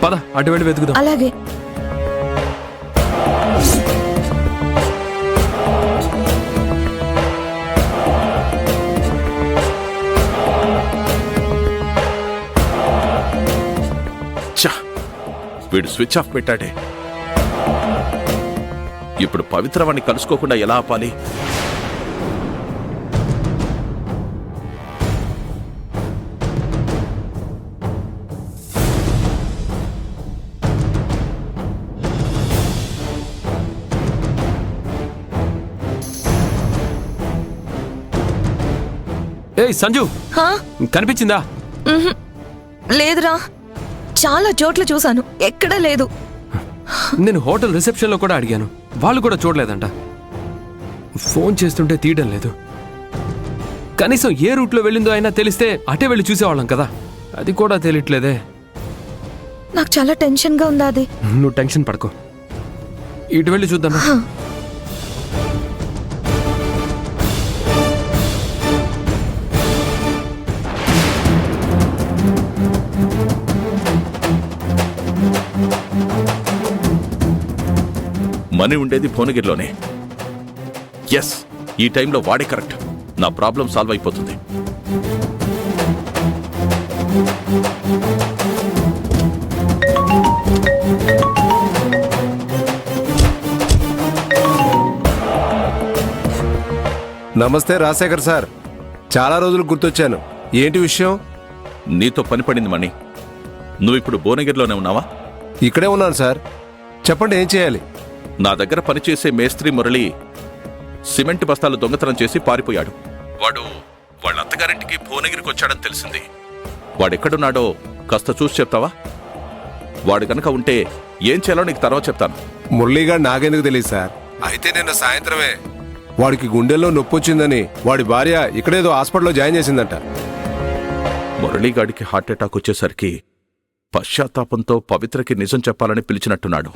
పద అటు వెళ్ళి వెతుకుదాం. అలాగే. వీడు స్విచ్ ఆఫ్ పెట్టాడే. ఇప్పుడు పవిత్రవాణ్ణి కలుసుకోకుండా ఎలా ఆపాలి? ఏయ్ సంజు, హా? కనిపించిందా? లేదురా, చాలా చోట్ల చూశాను, ఎక్కడా లేదు. నేను హోటల్ రిసెప్షన్ లో కూడా అడిగాను, వాళ్ళు కూడా చూడలేదంట. ఫోన్ చేస్తుంటే తీయడం లేదు. కనీసం ఏ రూట్లో వెళ్ళిందో అయినా తెలిస్తే అటే వెళ్ళి చూసేవాళ్ళం కదా, అది కూడా తెలియట్లేదే. నాకు చాలా టెన్షన్ గా ఉందా అది. నువ్వు టెన్షన్ పడకు, ఇటు వెళ్ళి చూద్దాం. మనీ ఉండేది భువనగిరిలోనే. ఎస్, ఈ టైంలో వాడే కరెక్ట్. నా ప్రాబ్లం సాల్వ్ అయిపోతుంది. నమస్తే రాజశేఖర్ సార్, చాలా రోజులు గుర్తొచ్చాను. ఏంటి విషయం? నీతో పని పడింది మణి. నువ్విప్పుడు భువనగిరిలోనే ఉన్నావా? ఇక్కడే ఉన్నాను సార్, చెప్పండి ఏం చేయాలి? నా దగ్గర పనిచేసే మేస్త్రి మురళి సిమెంట్ బస్తాలు దొంగతనం చేసి పారిపోయాడు. వాడు వాళ్ళ అత్తగారింటికి భువనగిరికి వచ్చాడని తెలిసింది. వాడెక్కడున్నాడో కాస్త చూసి చెప్తావా? వాడు కనుక ఉంటే ఏం చేయాలో నీకు తర్వాత చెప్తాను. మురళీగాడు నాకెందుకు తెలియదు సార్. అయితే నిన్న సాయంత్రమే వాడికి గుండెల్లో నొప్పి వచ్చిందని వాడి భార్య ఇక్కడేదో హాస్పిటల్లో జాయిన్ చేసిందంట. మురళీగాడికి హార్ట్అటాక్ వచ్చేసరికి పశ్చాత్తాపంతో పవిత్రకి నిజం చెప్పాలని పిలిచినట్టున్నాడు.